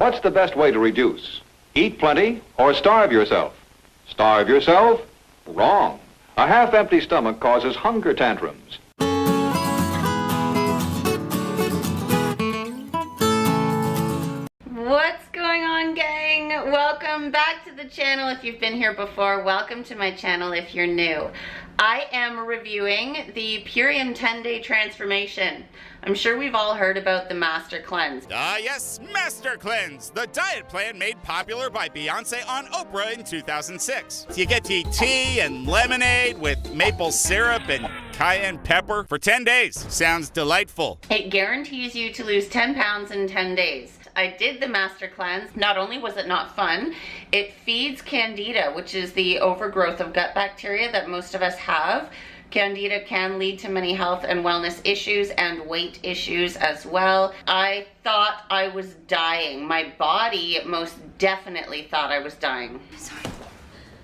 What's the best way to reduce? Eat plenty or starve yourself? Starve yourself? Wrong. A half-empty stomach causes hunger tantrums. What's going on, gang? Welcome back to the channel if you've been here before. Welcome to my channel if you're new. I am reviewing the Purium 10-day transformation. I'm sure we've all heard about the Master Cleanse. Yes, Master Cleanse, the diet plan made popular by Beyonce on Oprah in 2006. You get to eat tea and lemonade with maple syrup and cayenne pepper for 10 days. Sounds delightful. It guarantees you to lose 10 pounds in 10 days. I did the Master Cleanse. Not only was it not fun, it feeds Candida, which is the overgrowth of gut bacteria that most of us have. Candida can lead to many health and wellness issues and weight issues as well. I thought I was dying. My body most definitely thought I was dying.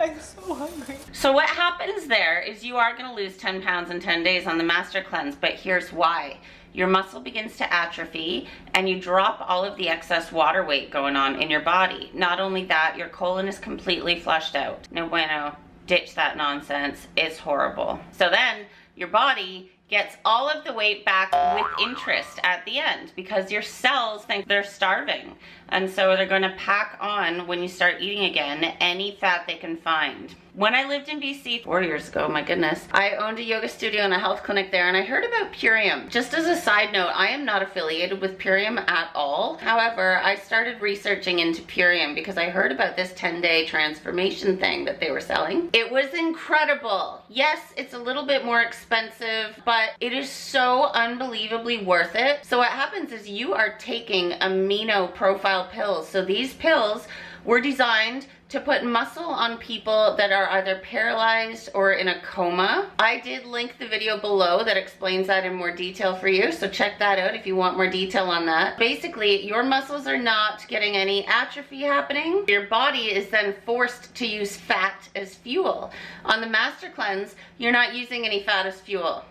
I'm so hungry. So what happens there is you are going to lose 10 pounds in 10 days on the Master Cleanse, but here's why. Your muscle begins to atrophy and you drop all of the excess water weight going on in your body. Not only that, your colon is completely flushed out. No bueno. Ditch that nonsense. It's horrible. So then your body gets all of the weight back with interest at the end because your cells think they're starving. And so they're going to pack on, when you start eating again, any fat they can find. When I lived in BC 4 years ago, my goodness, I owned a yoga studio and a health clinic there, and I heard about Purium. Just as a side note, I am not affiliated with Purium at all. However, I started researching into Purium because I heard about this 10-day transformation thing that they were selling. It was incredible. Yes, it's a little bit more expensive, but it is so unbelievably worth it. So what happens is you are taking amino profile pills. So these pills were designed to put muscle on people that are either paralyzed or in a coma. I did link the video below that explains that in more detail for you, so check that out if you want more detail on that. Basically, your muscles are not getting any atrophy happening. Your body is then forced to use fat as fuel. On the Master Cleanse, you're not using any fat as fuel.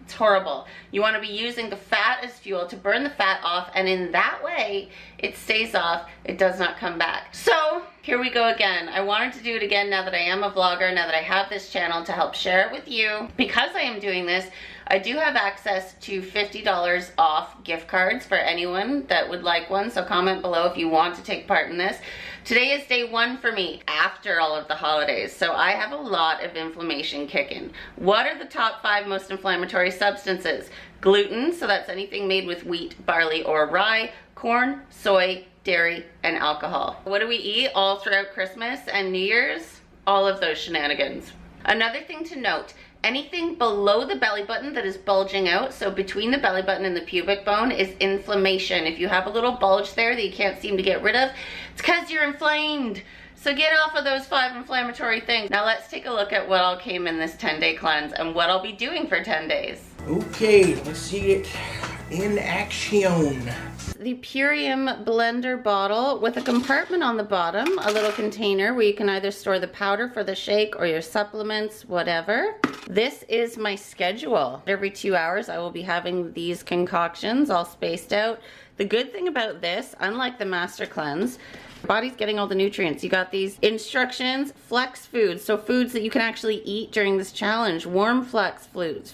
It's horrible. You want to be using the fat as fuel to burn the fat off, and in that way it stays off, it does not come back. So here we go again. I wanted to do it again now that I am a vlogger, now that I have this channel to help share it with you. Because I am doing this, I do have access to $50 off gift cards for anyone that would like one, so comment below if you want to take part in this. Today is day 1 for me after all of the holidays, so I have a lot of inflammation kicking. What are the top 5 most inflammatory substances? Gluten, so that's anything made with wheat, barley, or rye, corn, soy, dairy, and alcohol. What do we eat all throughout Christmas and New Year's? All of those shenanigans. Another thing to note, anything below the belly button that is bulging out, so between the belly button and the pubic bone, is inflammation. If you have a little bulge there that you can't seem to get rid of, it's because you're inflamed. So get off of those 5 inflammatory things. Now let's take a look at what all came in this 10-day cleanse and what I'll be doing for 10 days. Okay, let's see it in action. The Purium blender bottle with a compartment on the bottom, a little container where you can either store the powder for the shake or your supplements, whatever. This is my schedule. Every 2 hours I will be having these concoctions all spaced out. The good thing about this, unlike the Master Cleanse, your body's getting all the nutrients. You got these instructions, flex foods, so foods that you can actually eat during this challenge. Warm flex foods,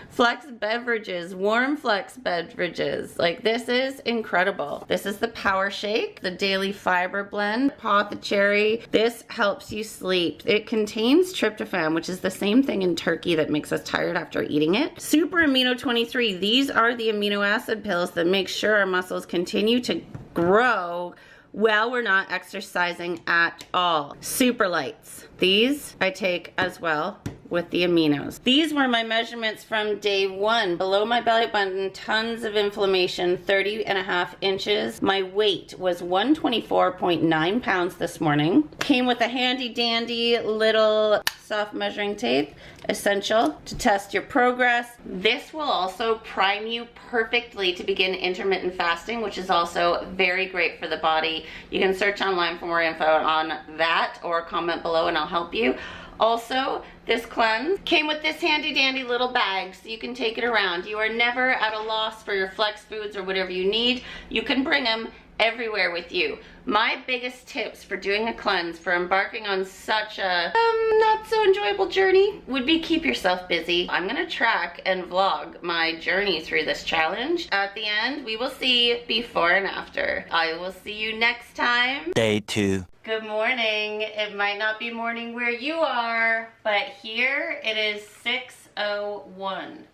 flex beverages, warm flex beverages. Like, this is incredible. This is the Power Shake, the Daily Fiber Blend, Apothecary. This helps you sleep. It contains tryptophan, which is the same thing in turkey that makes us tired after eating it. Super Amino 23. These are the amino acid pills that make sure our muscles continue to grow while we're not exercising at all. Super lights. These I take as well with the aminos. These were my measurements from day 1. Below my belly button, tons of inflammation, 30.5 inches. My weight was 124.9 pounds this morning. Came with a handy dandy little soft measuring tape, essential to test your progress. This will also prime you perfectly to begin intermittent fasting, which is also very great for the body. You can search online for more info on that or comment below and I'll help you. Also, this cleanse came with this handy dandy little bag so you can take it around. You are never at a loss for your flex foods or whatever you need. You can bring them everywhere with you. My biggest tips for doing a cleanse, for embarking on such a not so enjoyable journey, would be keep yourself busy. I'm gonna track and vlog my journey through this challenge. At the end, we will see before and after. I will see you next time. Day 2. Good morning. It might not be morning where you are, but here it is 6:01.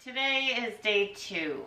Today is day 2.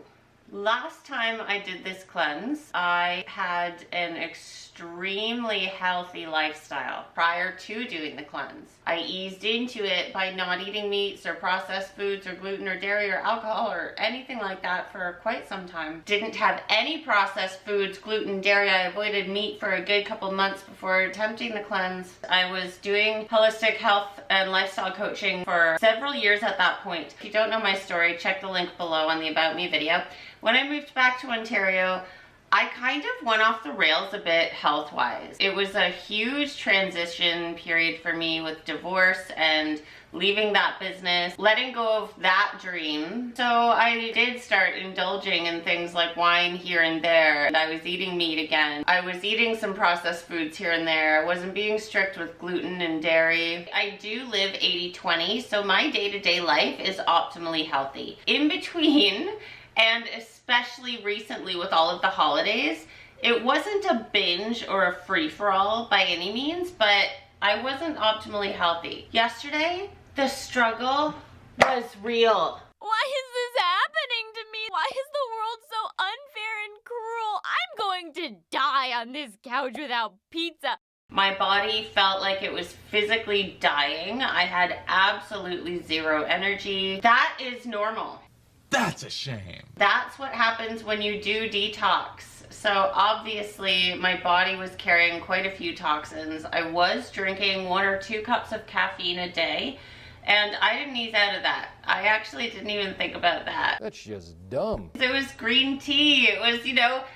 Last time I did this cleanse, I had an extremely healthy lifestyle prior to doing the cleanse. I eased into it by not eating meats or processed foods or gluten or dairy or alcohol or anything like that for quite some time. Didn't have any processed foods, gluten, dairy. I avoided meat for a good couple months before attempting the cleanse. I was doing holistic health and lifestyle coaching for several years at that point. If you don't know my story, check the link below on the About Me video. When I moved back to Ontario, I kind of went off the rails a bit health-wise. It was a huge transition period for me with divorce and leaving that business, letting go of that dream. So I did start indulging in things like wine here and there, and I was eating meat again. I was eating some processed foods here and there. I wasn't being strict with gluten and dairy. I do live 80-20, so my day-to-day life is optimally healthy. In between, and especially recently with all of the holidays, it wasn't a binge or a free-for-all by any means, but I wasn't optimally healthy. Yesterday, the struggle was real. Why is this happening to me? Why is the world so unfair and cruel? I'm going to die on this couch without pizza. My body felt like it was physically dying. I had absolutely zero energy. That is normal. That's a shame. That's what happens when you do detox. So obviously my body was carrying quite a few toxins. I was drinking 1 or 2 cups of caffeine a day, and I didn't ease out of that. I actually didn't even think about that. That's just dumb. It was green tea. It was,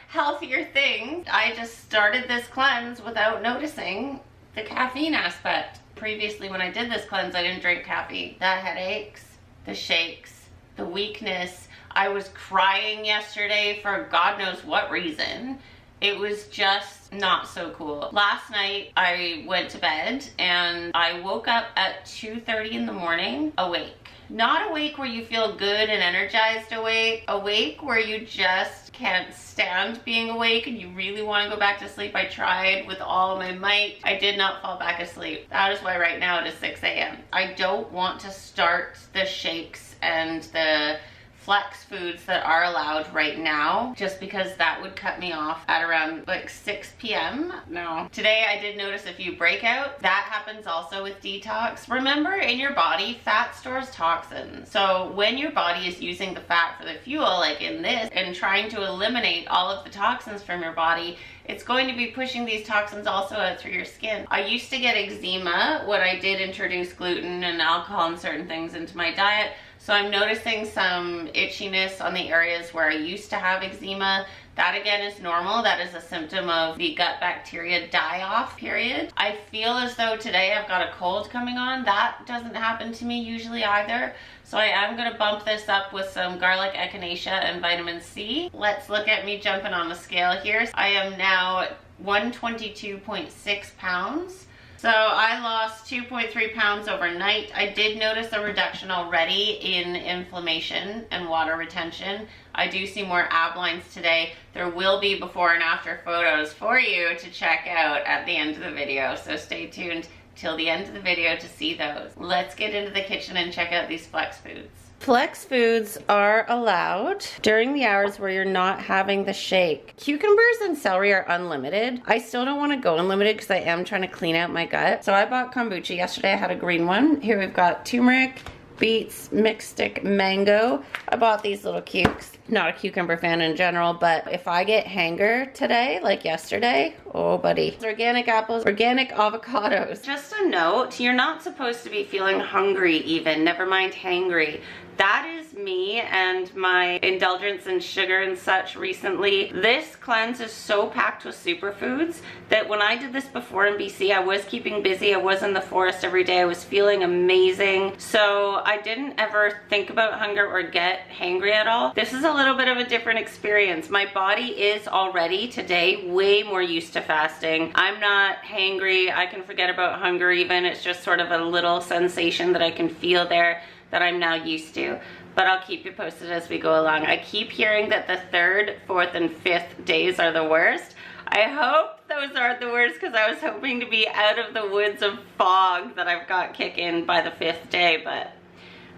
healthier things. I just started this cleanse without noticing the caffeine aspect. Previously, when I did this cleanse, I didn't drink caffeine. The headaches, the shakes, the weakness. I was crying yesterday for God knows what reason. It was just not so cool. Last night I went to bed and I woke up at 2:30 in the morning awake. Not awake where you feel good and energized awake. Awake where you just can't stand being awake and you really want to go back to sleep. I tried with all my might. I did not fall back asleep. That is why right now it is 6 a.m. I don't want to start the shakes and the flex foods that are allowed right now, just because that would cut me off at around like 6 p.m. No. Today I did notice a few breakouts. That happens also with detox. Remember, in your body, fat stores toxins. So when your body is using the fat for the fuel, like in this, and trying to eliminate all of the toxins from your body, it's going to be pushing these toxins also out through your skin. I used to get eczema when I did introduce gluten and alcohol and certain things into my diet. So I'm noticing some itchiness on the areas where I used to have eczema. That again is normal. That is a symptom of the gut bacteria die-off period. I feel as though today I've got a cold coming on. That doesn't happen to me usually either. So I am gonna bump this up with some garlic echinacea and vitamin C. Let's look at me jumping on the scale here. I am now 122.6 pounds. So I lost 2.3 pounds overnight. I did notice a reduction already in inflammation and water retention. I do see more ab lines today. There will be before and after photos for you to check out at the end of the video. So stay tuned till the end of the video to see those. Let's get into the kitchen and check out these flex foods. Flex foods are allowed during the hours where you're not having the shake. Cucumbers and celery are unlimited. I still don't want to go unlimited because I am trying to clean out my gut. So I bought kombucha yesterday. I had a green one. Here we've got turmeric, beets, mixed stick, mango. I bought these little cukes. Not a cucumber fan in general, but if I get hanger today, like yesterday, oh buddy. Organic apples, organic avocados. Just a note, you're not supposed to be feeling hungry even, never mind hangry. That is me and my indulgence in sugar and such recently. This cleanse is so packed with superfoods that when I did this before in BC, I was keeping busy. I was in the forest every day. I was feeling amazing. So I didn't ever think about hunger or get hangry at all. This is a little bit of a different experience. My body is already today way more used to fasting. I'm not hangry. I can forget about hunger even. It's just sort of a little sensation that I can feel there that I'm now used to. But I'll keep you posted as we go along. I keep hearing that the 3rd, 4th, and 5th days are the worst. I hope those aren't the worst because I was hoping to be out of the woods of fog that I've got kicking by the 5th day, but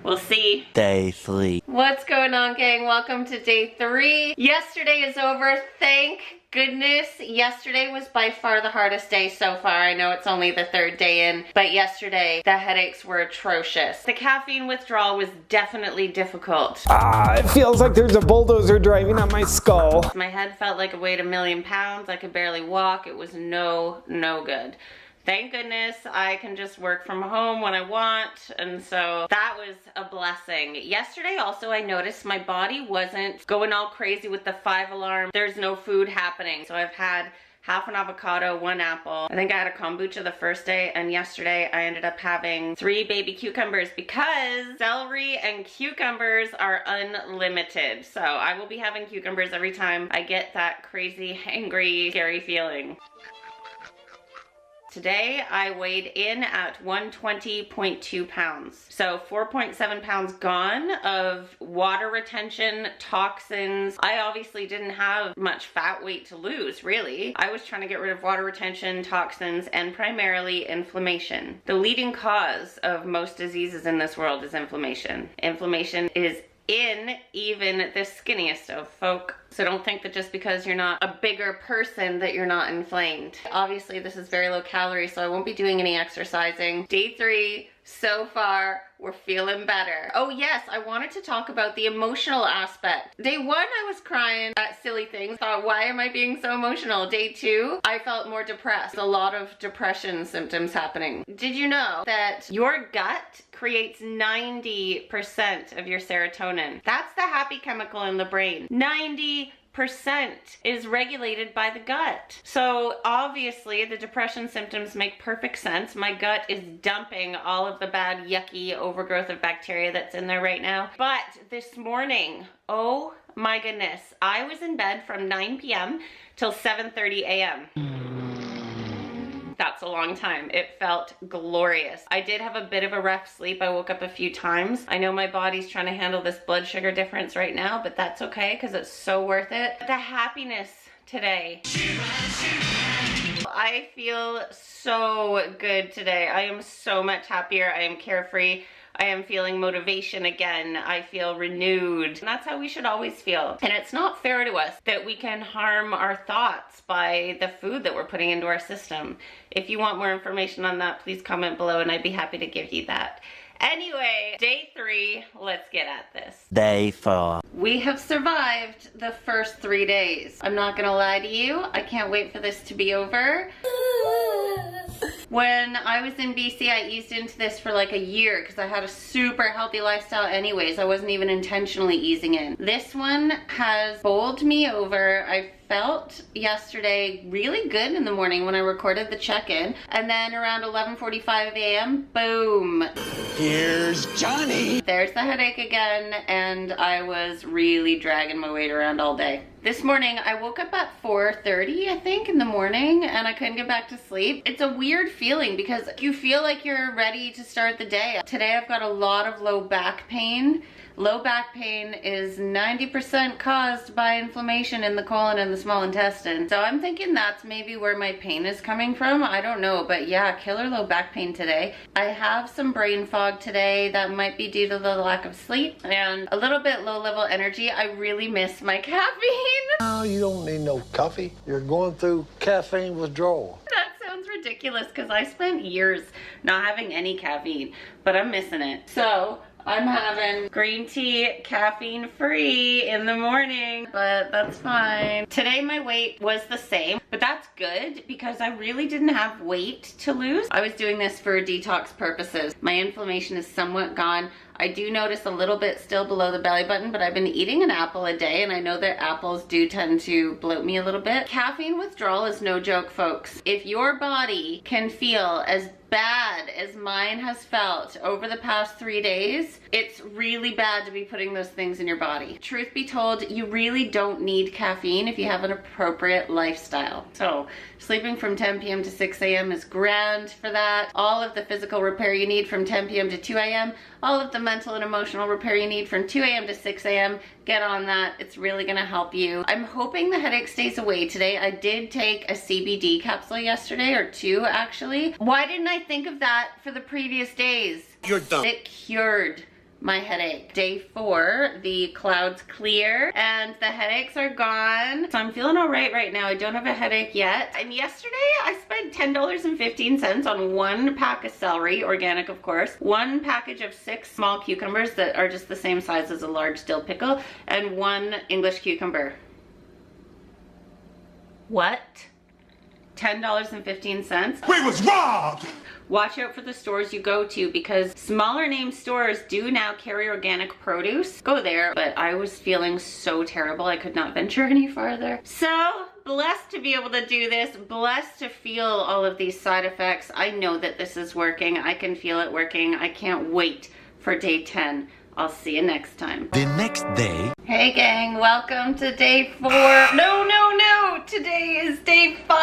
we'll see. Day 3. What's going on, gang? Welcome to day 3. Yesterday is over, thank goodness. Yesterday was by far the hardest day so far. I know it's only the 3rd day in, but yesterday the headaches were atrocious. The caffeine withdrawal was definitely difficult. It feels like there's a bulldozer driving on my skull. My head felt like it weighed 1,000,000 pounds. I could barely walk. It was no good. Thank goodness I can just work from home when I want, and so that was a blessing. Yesterday also I noticed my body wasn't going all crazy with the 5 alarm. There's no food happening. So I've had half an avocado, 1 apple. I think I had a kombucha the first day, and yesterday I ended up having 3 baby cucumbers because celery and cucumbers are unlimited. So I will be having cucumbers every time I get that crazy, hangry, scary feeling. Today I weighed in at 120.2 pounds. So 4.7 pounds gone of water retention, toxins. I obviously didn't have much fat weight to lose, really. I was trying to get rid of water retention, toxins, and primarily inflammation. The leading cause of most diseases in this world is inflammation. Inflammation is in even the skinniest of folk. So don't think that just because you're not a bigger person that you're not inflamed. Obviously this is very low calorie, so I won't be doing any exercising. Day 3, so far, we're feeling better. Oh yes, I wanted to talk about the emotional aspect. Day 1, I was crying at silly things. Thought, why am I being so emotional? Day 2, I felt more depressed. A lot of depression symptoms happening. Did you know that your gut creates 90% of your serotonin? That's the happy chemical in the brain. 90% is regulated by the gut. So obviously the depression symptoms make perfect sense. My gut is dumping all of the bad, yucky overgrowth of bacteria that's in there right now. But this morning, oh my goodness, I was in bed from 9 p.m. till 7:30 a.m. That's a long time. It felt glorious. I did have a bit of a rough sleep. I woke up a few times. I know my body's trying to handle this blood sugar difference right now, but that's okay because it's so worth it. The happiness today. I feel so good today. I am so much happier. I am carefree. I am feeling motivation again. I feel renewed. And that's how we should always feel. And it's not fair to us that we can harm our thoughts by the food that we're putting into our system. If you want more information on that, please comment below and I'd be happy to give you that. Anyway, day 3, let's get at this. Day 4. We have survived the first 3 days. I'm not gonna lie to you, I can't wait for this to be over. When I was in BC, I eased into this for like a year because I had a super healthy lifestyle anyways. I wasn't even intentionally easing in. This one has bowled me over. I felt yesterday really good in the morning when I recorded the check-in, and then around 11:45 a.m., boom. Here's Johnny. There's the headache again, and I was really dragging my weight around all day. This morning, I woke up at 4:30, I think, in the morning, and I couldn't get back to sleep. It's a weird feeling because you feel like you're ready to start the day. Today, I've got a lot of low back pain. Low back pain is 90% caused by inflammation in the colon and the small intestine. So I'm thinking that's maybe where my pain is coming from. I don't know, but yeah, killer low back pain today. I have some brain fog today that might be due to the lack of sleep and a little bit low level energy. I really miss my caffeine. No, you don't need no coffee. You're going through caffeine withdrawal. That sounds ridiculous because I spent years not having any caffeine, but I'm missing it. So I'm having green tea, caffeine free in the morning, but that's fine. Today my weight was the same, but that's good because I really didn't have weight to lose. I was doing this for detox purposes. My inflammation is somewhat gone. I do notice a little bit still below the belly button, but I've been eating an apple a day, and I know that apples do tend to bloat me a little bit. Caffeine withdrawal is no joke, folks. If your body can feel as bad as mine has felt over the past 3 days, it's really bad to be putting those things in your body. Truth be told, you really don't need caffeine if you have an appropriate lifestyle. So sleeping from 10 p.m. to 6 a.m. is grand for that. All of the physical repair you need from 10 p.m. to 2 a.m., all of the mental and emotional repair you need from 2 a.m. to 6 a.m., get on that. It's really gonna help you. I'm hoping the headache stays away today. I did take a CBD capsule yesterday, or 2 actually. Why didn't I think of that for the previous days? You're dumb. It cured my headache. Day 4, the clouds clear and the headaches are gone. So I'm feeling all right now. I don't have a headache yet. And yesterday I spent $10.15 on 1 pack of celery, organic of course, 1 package of 6 small cucumbers that are just the same size as a large dill pickle, and 1 English cucumber. What? $10.15? We was robbed! Watch out for the stores you go to, because smaller name stores do now carry organic produce. Go there, but I was feeling so terrible I could not venture any farther. So blessed to be able to do this, blessed to feel all of these side effects. I know that this is working. I can feel it working. I can't wait for day 10. I'll see you next time. The next day. Hey gang, welcome to day 4. No, today is day 5.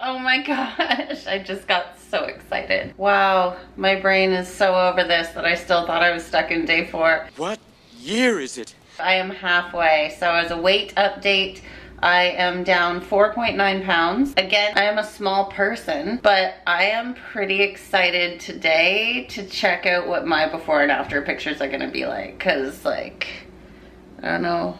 Oh my gosh, I just got so excited. Wow, my brain is so over this that I still thought I was stuck in day 4. What year is it? I am halfway, so as a weight update, I am down 4.9 pounds. Again, I am a small person, but I am pretty excited today to check out what my before and after pictures are gonna be like, cause like, I don't know,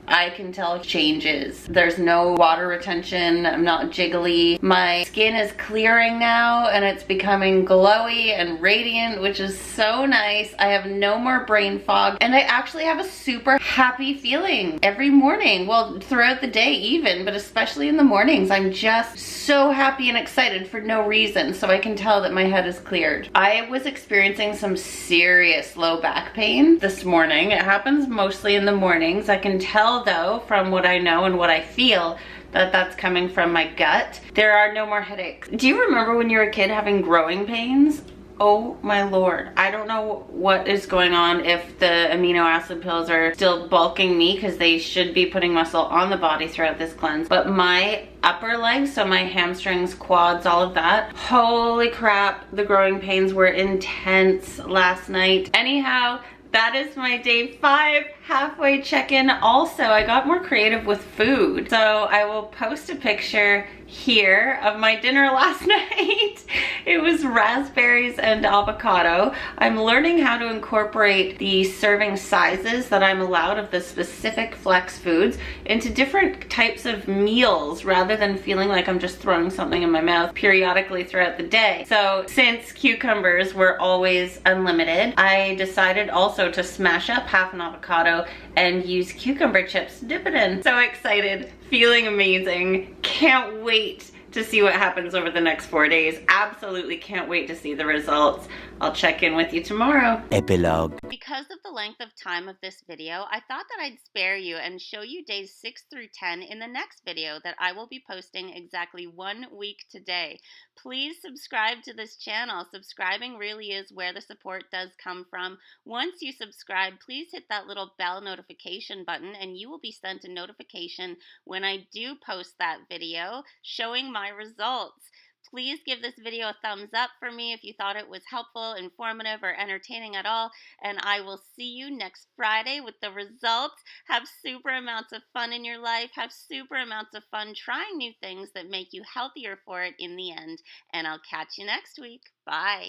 I can tell changes. There's no water retention, I'm not jiggly. My skin is clearing now and it's becoming glowy and radiant, which is so nice. I have no more brain fog, and I actually have a super happy feeling every morning. Well, throughout the day even, but especially in the mornings. I'm just so happy and excited for no reason, so I can tell that my head is cleared. I was experiencing some serious low back pain this morning. It happens mostly in the mornings. I can tell though, from what I know and what I feel, that that's coming from my gut. There are no more headaches. Do you remember when you were a kid having growing pains? Oh my lord. I don't know what is going on, if the amino acid pills are still bulking me, because they should be putting muscle on the body throughout this cleanse. But my upper legs, so my hamstrings, quads, all of that, holy crap, the growing pains were intense last night. Anyhow, that is my day 5 halfway check-in. Also, I got more creative with food, so I will post a picture here of my dinner last night. It was raspberries and avocado. I'm learning how to incorporate the serving sizes that I'm allowed of the specific flex foods into different types of meals, rather than feeling like I'm just throwing something in my mouth periodically throughout the day. So since cucumbers were always unlimited, I decided also to smash up half an avocado and use cucumber chips to dip it in. So excited, feeling amazing, can't wait to see what happens over the next 4 days. Absolutely can't wait to see the results. I'll check in with you tomorrow. Epilogue. Because of the length of time of this video, I thought that I'd spare you and show you days 6 through 10 in the next video that I will be posting exactly 1 week today. Please subscribe to this channel. Subscribing really is where the support does come from. Once you subscribe, please hit that little bell notification button and you will be sent a notification when I do post that video showing my results. Please give this video a thumbs up for me if you thought it was helpful, informative, or entertaining at all, and I will see you next Friday with the results. Have super amounts of fun in your life. Have super amounts of fun trying new things that make you healthier for it in the end, and I'll catch you next week. Bye.